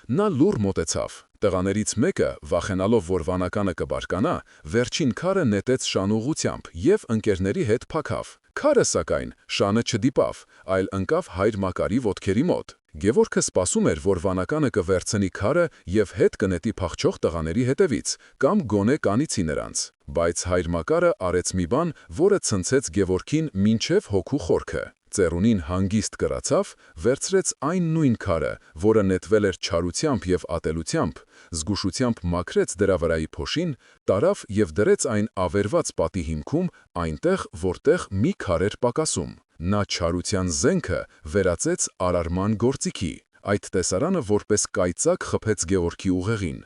Նա լուռ մոտեցավ, Տղաներից մեկը, վախենալով, որ վանականը կբարկանա, վերջին քարը նետեց շան ուղղությամբ և ընկերների հետ փակավ։ Քարը, սակայն, շանը չդիպավ, այլ ընկավ հայր Մակարի ոտքերի մոտ։ Գևորգը սպասում էր, որ վանականը կվերցնի քարը և հետ կնետի փախչող տղաների հետևից, կամ գոնե կանիցի նրանց։ Բայց հայր Մակարը արեց մի բան, որը ցնցեց Գևորգին մինչև հոգու խորքը։ Ծերունին հանգիստ կրացավ, վերցրեց այն նույն քարը, որը նետվել էր չարությամբ և ատելությամբ, զգուշությամբ մաքրեց դրա վրայի փոշին, տարավ և դրեց այն ավերված պատի հիմքում, այնտեղ, որտեղ մի քար էր պակասում։ Նա չարության զենքը վերածեց արարման գործիքի։ Այդ տեսարանը որպես կայծակ խփեց Գևորգի ուղեղին։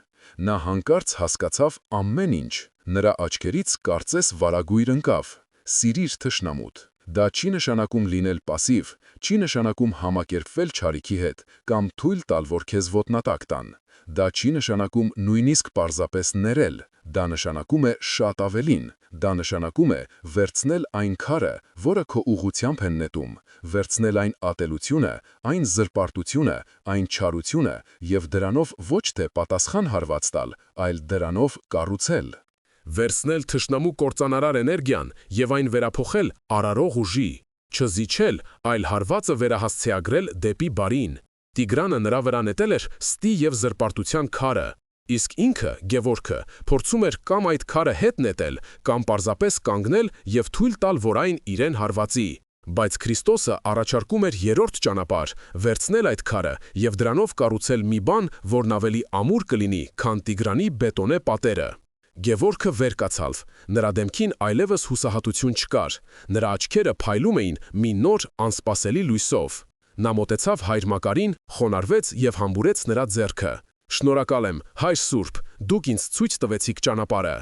Նա հանկարծ հասկացավ ամեն ինչ։ Նրա աչքերից կարծես վարագույր ընկավ. «Սիրիր թշնամուդ»։ Դա չի նշանակում լինել պասիվ, չի նշանակում համակերպվել չարիքի հետ կամ թույլ տալ, որ քեզ ոտնատակ տան։ Դա չի նշանակում նույնիսկ պարզապես ներել, դա նշանակում է շատ ավելին։ Դա նշանակում է վերցնել այն քարը, որը քո ուղղությամբ են նետում, վերցնել այն ատելությունը, այն զրպարտությունը, այն չարությունը և դրանով ոչ թե պատասխան հարված տալ, այլ դրանով կառուցել։ Վերցնել թշնամու կործանարար էներգիան և այն վերափոխել արարող ուժի, չզիջել, այլ հարվածը վերահասցեագրել դեպի բարին։ Տիգրանը նրա վրա նետել էր ստի և զրպարտության քարը, իսկ ինքը, Գևորգը, փորձում էր կամ այդ քարը հետ նետել, կամ պարզապես կանգնել և թույլ տալ, որ այն իրեն հարվածի։ Բայց Քրիստոսը առաջարկում էր երրորդ ճանապարհ՝ վերցնել այդ քարը և դրանով կառուցել մի բան, որն ավելի ամուր կլինի, քան Տիգրանի բետոնե պատերը։ Գևորգը վեր կացավ, նրա դեմքին այլևս հուսահատություն չկար, նրա աչքերը փայլում էին մի նոր, անսպասելի լույսով։ Նա մոտեցավ հայր Մակարին, խոնարհվեց և համբուրեց նրա ձեռքը։ «Շնորհակալ եմ, Հայր Սուրբ, դուք ինձ ցույց տվեցիք ճանապարհը»։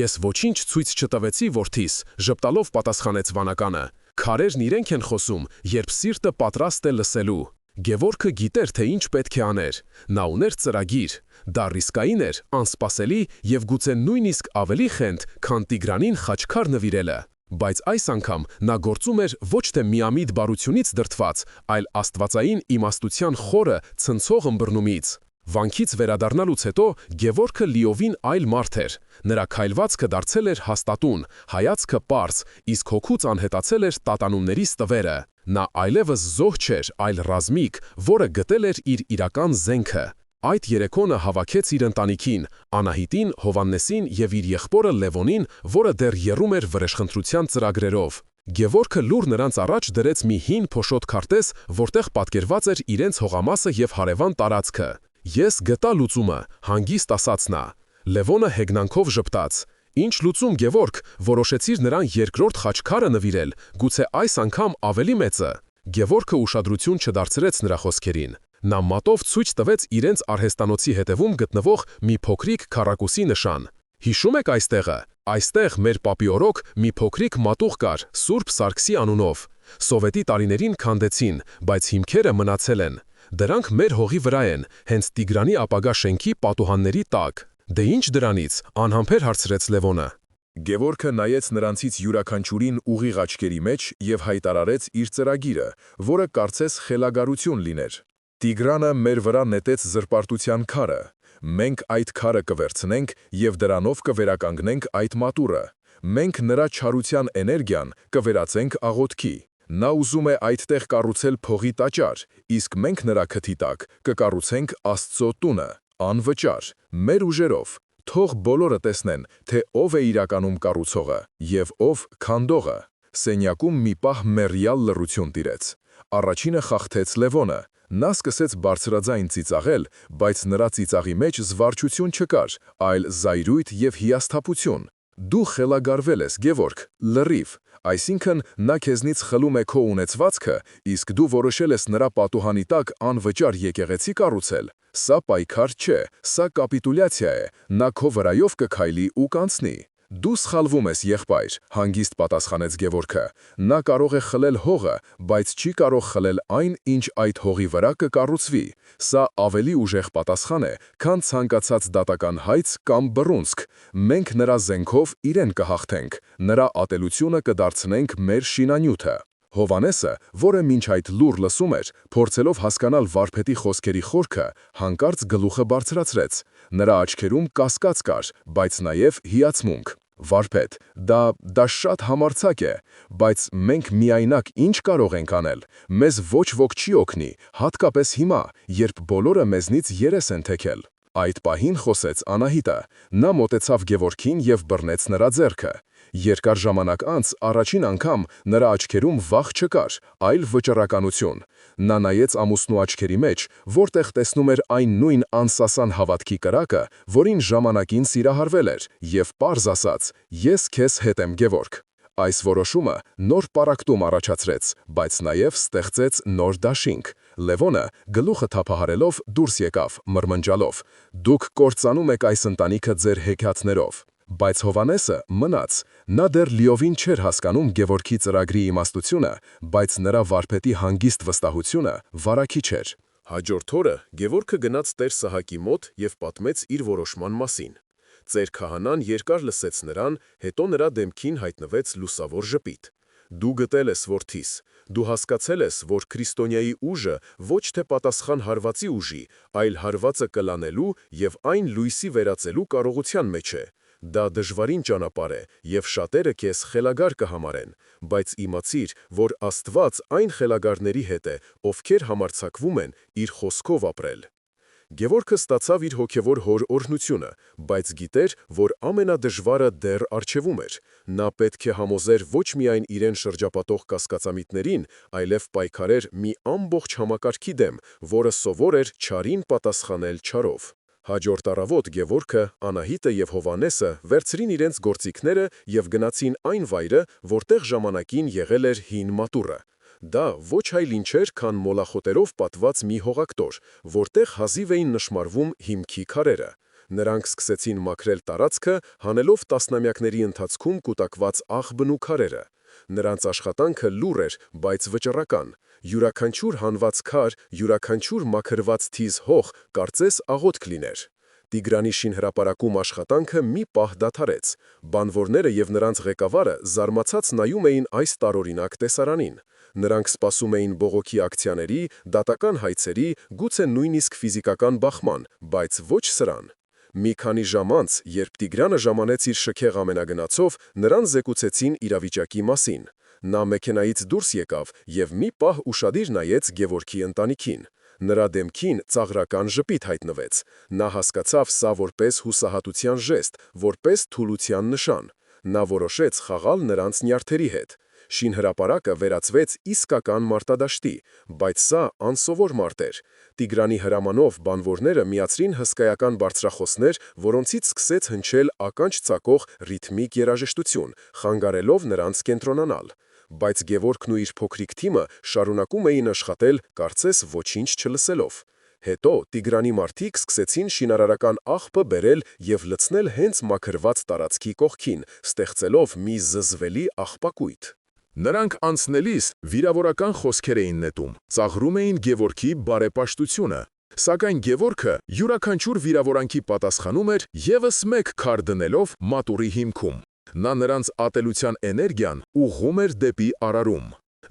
«Ես ոչինչ ցույց չտվեցի, որդիս», ժպտալով պատասխանեց վանականը։ «Քարերն իրենք են խոսում, երբ սիրտը պատրաստ է լսելու»։ Գևորգը գիտեր, թե ինչ պետք է աներ։ Նա ուներ ծրագիր։ Դա ռիսկային էր, անսպասելի և գուցե նույնիսկ ավելի խենթ, քան Տիգրանին խաչքար նվիրելը։ Բայց այս անգամ նա գործում էր ոչ թե միամիտ բարությունից դրդված, այլ աստվածային իմաստության խորը, ցնցող ըմբռնումից։ Վանքից վերադառնալուց հետո Գևորգը լիովին այլ մարդ էր։ Նրա քայլվածքը դարձել էր հաստատուն, հայացքը պարզ, իսկ հոգուց անհետացել էր տատանումների ստվերը։ Նա այլևս զոհ չէր, այլ ռազմիկ, որը գտել էր իր իրական զենքը։ Այդ երեկո նա հավաքեց իր ընտանիքին՝ Անահիտին, Հովհաննեսին և իր եղբորը Լևոնին, որը դեռ եռում էր վրեժխնդրության ծրագրերով։ Գևորգը լուռ նրանց առաջ դրեց մի հին փոշոտ քարտեզ, որտեղ պատկերված էր իրենց հողամասը և հարևան տարածքը։ «Ես գտա լուծումը», հանգիստ ասաց նա։ Լևոնը հեգնանքով ժպտաց. «Ինչ լուծում, Գևորգ, որոշեցիր նրան երկրորդ խաչքարը նվիրել, գուցե այս անգամ ավելի մեծը»։ Գևորգը ուշադրություն չդարձրեց նրա խոսքերին։ Նա մատով ցույց տվեց իրենց արհեստանոցի հետևում գտնվող մի փոքրիկ քառակուսի նշան։ «Հիշում եք այստեղը։ Այստեղ մեր պապի օրոք մի փոքրիկ մատուղ կար Սուրբ Սարգսի անունով։ Սովետի տարիներին քանդեցին, բայց հիմքերը մնացել են։ Դրանք մեր հողի վրա են, հենց Տիգրանի ապագա շենքի պատուհանների տակ»։ «Դե ինչ դրանից», անհամբեր հարցրեց Լևոնը։ Գևորգը նայեց նրանցից յուրաքանչյուրին ուղիղ աչքերի մեջ և հայտարարեց իր ծրագիրը, որը կարծես խելագարություն լիներ։ «Տիգրանը մեր վրա նետեց զրպարտության քարը։ Մենք այդ քարը կվերցնենք և դրանով կվերականգնենք այդ մատուռը։ Մենք նրա չարության էներգիան կվերածենք աղոթքի։ Նա ուզում է այդտեղ կառուցել փողի տաճար, իսկ մենք նրա քթի տակ կկառուցենք Աստծո տունը, անվճար, մեր ուժերով։ Թող բոլորը տեսնեն, թե ով է իրականում կառուցողը և ով քանդողը»։ Սենյակում մի պահ մեռյալ լռություն տիրեց։ Առաջինը խախտեց Լևոնը։ Նա սկսեց բարձրաձայն ծիծաղել, բայց նրա ծիծաղի մեջ զվարճություն չկար, այլ զայրույթ և հիասթափություն։ «Դու խելագարվել ես, Գևորգ, լրիվ։ Այսինքն նա քեզնից խլում է քո ունեցվածքը, իսկ դու որոշել ես նրա պատուհանի տակ անվճար եկեղեցի կառուցել։ Սա պայքար չէ, սա կապիտուլյացիա է, նա քո վրայով կքայլի ու կանցնի»։ «Դու սխալվում ես, եղբայր», հանգիստ պատասխանեց Գևորգը։ «Նա կարող է խլել հողը, բայց չի կարող խլել այն, ինչ այդ հողի վրա կկառուցվի։ Սա ավելի ուժեղ պատասխան է, քան ցանկացած դատական հայց կամ բռունցք։ Մենք նրա զենքով իրեն կհաղթենք, նրա ատելությունը կդարձնենք մեր շինանյութը»։ Հովհաննեսը, որը մինչ այդ լուռ լսում էր, փորձելով հասկանալ վարպետի խոսքերի խորքը, հանկարծ գլուխը բարձրացրեց։ Նրա աչքերում կասկած կար, բայց նաև հիացմունք։ Վարպետ, դա շատ համարձակ է, բայց մենք միայնակ ինչ կարող ենք անել։ Մեզ ոչ ոք չի օգնի, հատկապես հիմա, երբ բոլորը մեզնից երես են թեքել։ Այդ պահին խոսեց Անահիտը։ Նա մոտեցավ Գևորգին և բռնեց նրա ձեռքը։ Երկար ժամանակ անց առաջին անգամ նրա աչքերում վախ չկար, այլ վճռականություն։ Նա նայեց ամուսնու աչքերի մեջ, որտեղ տեսնում էր այն նույն անսասան հավատքի կրակը, որին ժամանակին սիրահարվել էր, և պարզ ասաց. «Ես քեզ հետ եմ, Գևորգ»։ Այս որոշումը նոր պառակտում առաջացրեց, բայց նաև ստեղծեց նոր դաշինք։ Լևոնը, գլուխը թափահարելով, դուրս եկավ, մրմնջալով. «Դուք կործանում եք այս ընտանիքը ձեր հեքիաթներով»։ Բայց Հովհաննեսը մնաց։ Նա դեռ լիովին չէր հասկանում Գևորգի ծրագրի իմաստությունը, բայց նրա վարպետի հանգիստ վստահությունը վարակիչ էր։ Հաջորդ օրը Գևորգը գնաց Տեր Սահակի մոտ և պատմեց իր որոշման մասին։ Ծեր քահանան երկար լսեց նրան, հետո նրա դեմքին հայտնվեց լուսավոր ժպիտ։ «Դու գտել ես, որդիս, դու հասկացել ես, որ քրիստոնյայի ուժը ոչ թե պատասխան հարվածի ուժի, այլ հարվածը կլանելու և այն լույսի վերածելու կարողության մեջ է։ Դա դժվարին ճանապարհ է, և շատերը քեզ խելագար կհամարեն, բայց իմացիր, որ Աստված այն խելագարների հետ է, ովքեր համարձակվում են իր խոսքով ապրել»։ Գևորգը ստացավ իր հոգևոր հոր օրհնությունը, բայց գիտեր, որ ամենադժվարը դեռ առջևում էր։ Նա պետք է համոզեր ոչ միայն իրեն շրջապատող կասկածամիտներին, այլև պայքարեր մի ամբողջ համակարգի դեմ, որը սովոր էր չարին պատասխանել չարով։ Հաջորդ առավոտ Գևորգը, Անահիտը և Հովհաննեսը վերցրին իրենց գործիքները և գնացին այն վայրը, որտեղ ժամանակին եղել էր հին մատուռը։ Դա ոչ այլ ինչ էր, քան մոլախոտերով պատված մի հողակտոր, որտեղ հազիվ էին նշմարվում հիմքի քարերը։ Նրանք սկսեցին մաքրել տարածքը, հանելով տասնամյակների ընթացքում կուտակված աղբն ու քարերը։ Նրանց աշխատանքը լուռ էր, բայց վճռական։ Յուրաքանչյուր հանված քար, յուրաքանչյուր մաքրված թիզ հող կարծես աղոթք լիներ։ Տիգրանի շինհրապարակում աշխատանքը մի պահ դադարեց։ Բանվորները և նրանց ղեկավարը զարմացած նայում էին այս տարօրինակ տեսարանին։ Նրանք սպասում էին բողոքի ակցիաների, դատական հայցերի, գուցե նույնիսկ ֆիզիկական բախման, բայց ոչ սրան։ Մի քանի ժամ անց, երբ Տիգրանը ժամանեց իր շքեղ ամենագնացով, նրան զեկուցեցին իրավիճակի մասին։ Նա մեքենայից դուրս եկավ և մի պահ ուշադիր նայեց Գևորգի ընտանիքին։ Նրա դեմքին ծաղրական ժպիտ հայտնվեց։ Նա հասկացավ սա որպես հուսահատության ժեստ, որպես թուլության նշան։ Նա որոշեց խաղալ նրանց նյարդերի հետ։ Շինհրապարակը վերածվեց իսկական մարտադաշտի, բայց սա անսովոր մարտ էր։ Տիգրանի հրամանով բանվորները միացրին հսկայական բարձրախոսներ, որոնցից սկսեց հնչել ականջ ծակող ռիթմիկ երաժշտություն, խանգարելով նրանց կենտրոնանալ։ Բայց Գևորգն ու իր փոքրիկ թիմը շարունակում էին աշխատել, կարծես ոչինչ չլսելով։ Հետո Տիգրանի մարդիկ սկսեցին շինարարական աղբը բերել և լցնել հենց մաքրված տարածքի կողքին, ստեղծելով մի զզվելի աղբակույտ։ Նրանք անցնելիս վիրավորական խոսքեր էին նետում, ծաղրում էին Գևորգի բարեպաշտությունը։ Սակայն Գևորգը յուրաքանչյուր վիրավորանքի պատասխանում էր ևս մեկ քար դնելով մատուռի հիմքում։ Նա նրանց ատելության էներգիան ուղղում էր դեպի արարում։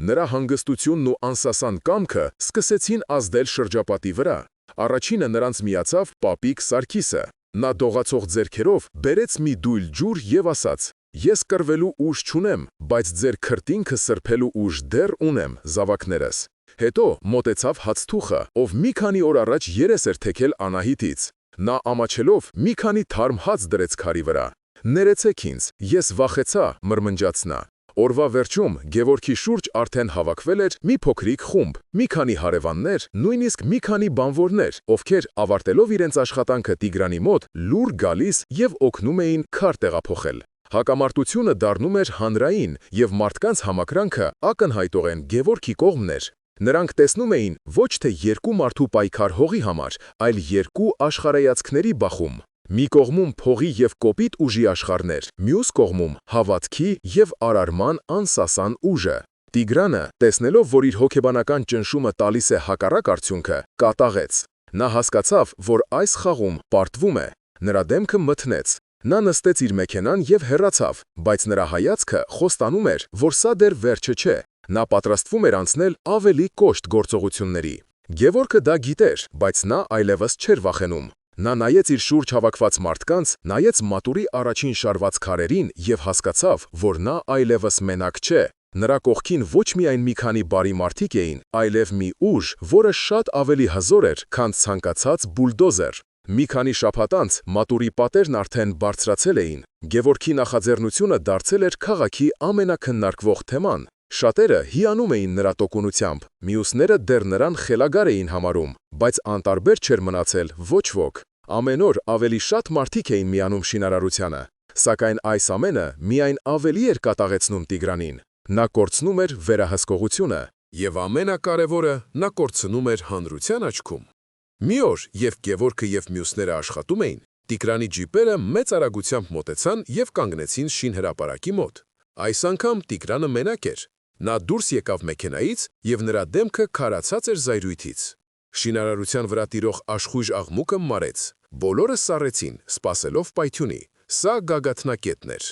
Նրա հանգստությունն ու անսասան կամքը սկսեցին ազդել շրջապատի վրա։ Առաջինը նրանց միացավ Պապիկ Սարգիսը։ Նա դողացող ձեռքերով բերեց մի դույլ ջուր և ասաց. «Ես կռվելու ուժ չունեմ, բայց ձեր քրտինքը սրբելու ուժ դեռ ունեմ, զավակներս»։ Հետո մոտեցավ հացթուխը, ով մի քանի օր առաջ երես էր թեքել Անահիտից։ Նա ամաչելով մի քանի թարմ հաց դրեց քարի վրա։ «Ներեցեք ինձ, ես վախեցա», մրմնջաց նա։ Օրվա վերջում Գևորգի շուրջ արդեն հավաքվել էր մի փոքրիկ խումբ, մի քանի հարևաններ, նույնիսկ մի քանի բանվորներ, ովքեր ավարտելով իրենց աշխատանքը Տիգրանի մոտ, լուռ գալիս և օգնում էին քար տեղափոխել։ Հակամարտությունը դառնում էր հանրային, և մարդկանց համակրանքը ակնհայտորեն Գևորգի կողմն էր։ Նրանք տեսնում էին ոչ թե երկու մարդու պայքար հողի համար, այլ երկու աշխարհայացքների բախում։ Մի կողմում փողի և կոպիտ ուժի աշխարհներ, մյուս կողմում հավատքի և արարման անսասան ուժը։ Տիգրանը, տեսնելով, որ իր հոգեբանական ճնշումը տալիս է հակառակ արդյունքը, կատաղեց։ Նա հասկացավ, որ այս խաղում պարտվում է։ Նրա դեմքը մթնեց։ Նա նստեց իր մեքենան և հեռացավ, բայց նրա հայացքը խոստանում էր, որ սա դեռ վերջը չէ։ Նա պատրաստվում էր անցնել ավելի կոշտ գործողությունների։ Գևորգը դա գիտեր, բայց նա այլևս չէր վախենում։ Նա նայեց իր շուրջ հավաքված մարդկանց, նայեց մատուրի առաջին շարված քարերին և հասկացավ, որ նա այլևս մենակ չէ։ Նրա կողքին ոչ միայն մի քանի բարի մարդիկ էին, այլև մի ուժ, որը շատ ավելի հզոր էր, քան ցանկացած բուլդոզեր։ Մի քանի շաբաթ անց մատուրի պատերն արդեն բարձրացել էին։ Գևորգի նախաձեռնությունը դարձել էր քաղաքի ամենաքննարկվող թեման։ Շատերը հիանում էին նրա տոկունությամբ, մյուսները դեռ նրան խելագար էին համարում, բայց անտարբեր չէր մնացել ոչ ոք։ Ամեն օր ավելի շատ մարդիկ էին միանում շինարարությանը, սակայն այս ամենը միայն ավելի էր կատաղեցնում Տիգրանին։ Նա կորցնում էր վերահսկողությունը, եւ ամենակարևորը, նա կորցնում էր հանրության աչքում։ Մի օր, երբ Գևորգը եւ մյուսները աշխատում էին, Տիգրանի ջիպերը մեծ արագությամբ մոտեցան եւ կանգնեցին շինհրապարակի մոտ։ Այս անգամ Տիգրանը մենակ էր։ Նա դուրս եկավ մեքենայից եւ նրա դեմքը քարացած էր զայրույթից։ Շինարարության վրա տիրող աշխույժ աղմուկը մարեց։ Բոլորը սառեցին, սպասելով պայթյունի։ Սա գագաթնակետն էր։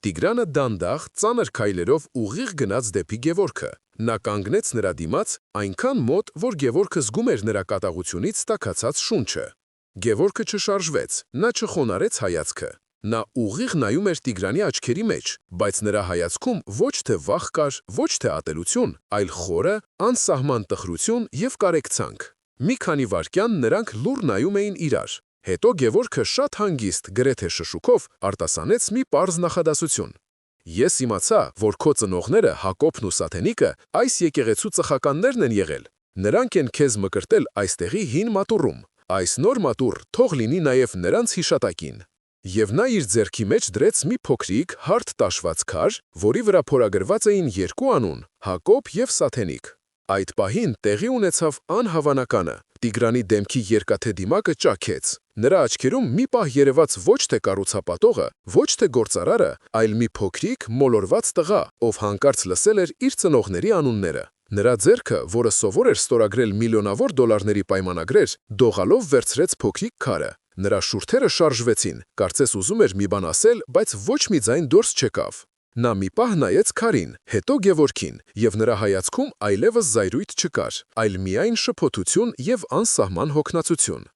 Տիգրանը դանդաղ, ծանր քայլերով ուղիղ գնաց դեպի Գևորգը։ Նա կանգնեց նրա դիմաց այնքան մոտ, որ Գևորգը զգում էր նրա կատաղությունից տաքացած շունչը։ Գևորգը չշարժվեց, նա չխոնարհեց հայացքը։ Նա ուղիղ նայում էր Տիգրանի աչքերի մեջ, բայց նրա հայացքում ոչ թե վախ կար, ոչ թե ատելություն, այլ խորը, անսահման տխրություն եւ կարեկցանք։ Մի քանի վայրկյան նրանք լուռ նայում էին իրար։ Հետո Գևորգը շատ հանգիստ, գրեթե շշուկով արտասանեց մի պարզ նախադասություն. «Ես իմացա, որ քո ծնողները Հակոբն ու Սաթենիկը այս եկեղեցու ծխականներն են եղել։ Նրանք են քեզ մկրտել այստեղի հին մատուռում։ Այս նոր մատուռ թող լինի նաև նրանց հիշատակին»։ Եվ նա իր ձեռքի մեջ դրեց մի փոքրիկ, հարթ տաշված քար, որի վրա փորագրված էին երկու անուն՝ Հակոբ եւ Սաթենիկ։ Այդ պահին տեղի ունեցավ անհավանականը։ Տիգրանի դեմքի երկաթե դիմակը ճաքեց։ Նրա աչքերում մի պահ երևաց ոչ թե կառուցապատողը, ոչ թե գործարարը, այլ մի փոքրիկ, մոլորված տղա, ով հանկարծ լսել էր իր ծնողների անունները։ Նրա ձեռքը, որը սովոր էր ստորագրել միլիոնավոր դոլարների պայմանագրեր, դողալով վերցրեց փոքրիկ քարը։ Նրա շուրթերը շարժվեցին, կարծես ուզում էր մի բան ասել, բայց ոչ մի ձայն դուրս չեկավ։ Նա մի պահ նայեց քարին, հետո Գևորգին, եւ նրա հայացքում այլևս զայրույթ չկար, այլ միայն շփոթություն եւ անսահման հոգնածություն։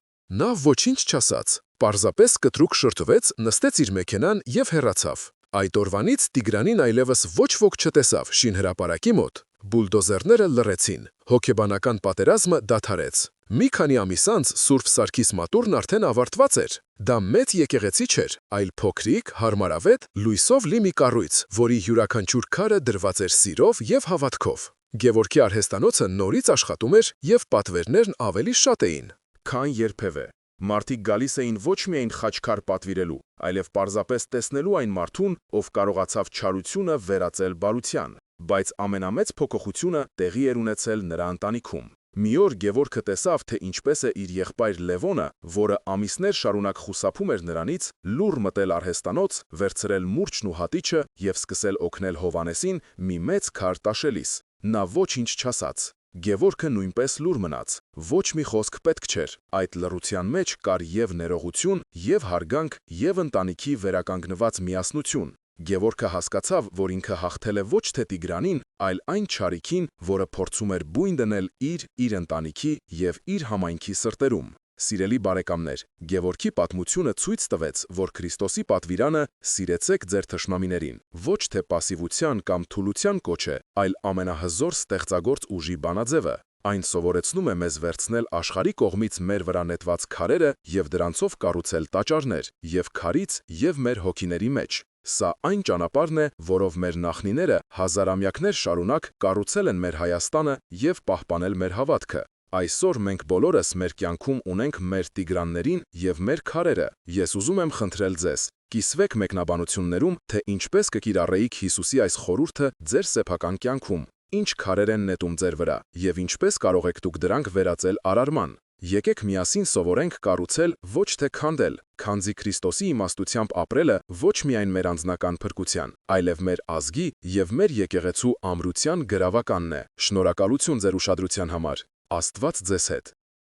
Նա ոչինչ չասաց, պարզապես կտրուկ շրթվեց, նստեց իր մեքենան եւ հեռացավ։ Այդ օրվանից Տիգրանին այլևս ոչ ոք չտեսավ շինհրապարակի մոտ։ Բուլդոզերները լռեցին, հոգեբանական պատերազմը դադարեց։ Մի քանի ամիս անց Սուրբ Սարգիս մատուրն արդեն ավարտված էր։ Դա մեծ եկեղեցի չէր, այլ փոքրիկ, հարմարավետ, լույսով լի մի կառույց, որի յուրաքանչյուր քարը դրված էր սիրով եւ հավատքով։ Գևորգի արհեստանոցը նորից աշխատում էր եւ պատվերներն ավելի շատ էին, քան երբևէ։ Մարդիկ գալիս էին ոչ միայն խաչքար պատվիրելու, այլև պարզապես տեսնելու այն մարդուն, ով կարողացավ չարությունը վերածել բարության։ Բայց ամենամեծ փոփոխությունը տեղի էր ունեցել նրա ընտանիքում։ Մի օր Գևորգը տեսավ, թե ինչպես է իր եղբայր Լևոնը, որը ամիսներ շարունակ խուսափում էր նրանից, լուռ մտել արհեստանոց, վերցրել մուրճն ու հատիչը եւ սկսել օգնել Հովանեսին մի մեծ քար տաշելիս։ Նա ոչինչ չասաց։ Գևորգը նույնպես լուռ մնաց։ Ոչ մի խոսք պետք չէր։ Այդ լռության մեջ կար եւ ներողություն, եւ հարգանք, եւ ընտանիքի վերականգնված միասնություն։ Գևորգը հասկացավ, որ ինքը հաղթել է ոչ թե Տիգրանին, այլ այն չարիքին, որը փորձում էր բույն դնել իր ընտանիքի եւ իր համայնքի սրտերում։ Սիրելի բարեկամներ, Գևորգի պատմությունը ցույց տվեց, որ Քրիստոսի պատվիրանը «Սիրեցեք ձեր թշնամիներին» ոչ թե պասիվության կամ թուլության կոչ է, այլ ամենահզոր ստեղծագործ ուժի բանաձևը։ Այն սովորեցնում է մեզ վերցնել աշխարհի կողմից մեր վրա նետված քարերը եւ դրանցով կառուցել տաճարներ, եւ քարից եւ մեր հոգիների մեջ։ Սա այն ճանապարհն է, որով մեր նախնիները հազարամյակներ շարունակ կառուցել են մեր Հայաստանը եւ պահպանել մեր հավատքը։ Այսօր մենք բոլորս մեր կյանքում ունենք մեր Տիգրաններին եւ մեր քարերը։ Ես ուզում եմ խնդրել ձեզ, կիսվեք մեկնաբանություններում, թե ինչպես կկիրառեիք Հիսուսի այս խորհուրդը ձեր սեփական կյանքում, ինչ քարեր են նետում ձեր վրա եւ ինչպես կարող եք դուք դրանք վերածել արարման։ Եկեք միասին սովորենք կառուցել, ոչ թե քանդել, քանզի Քրիստոսի իմաստությամբ ապրելը ոչ միայն մեր անձնական փրկության, այլև մեր ազգի եւ մեր եկեղեցու ամրության գրավականն է։ Շնորհակալություն ձեր ուշադրության համար։ Աստված ձեզ հետ։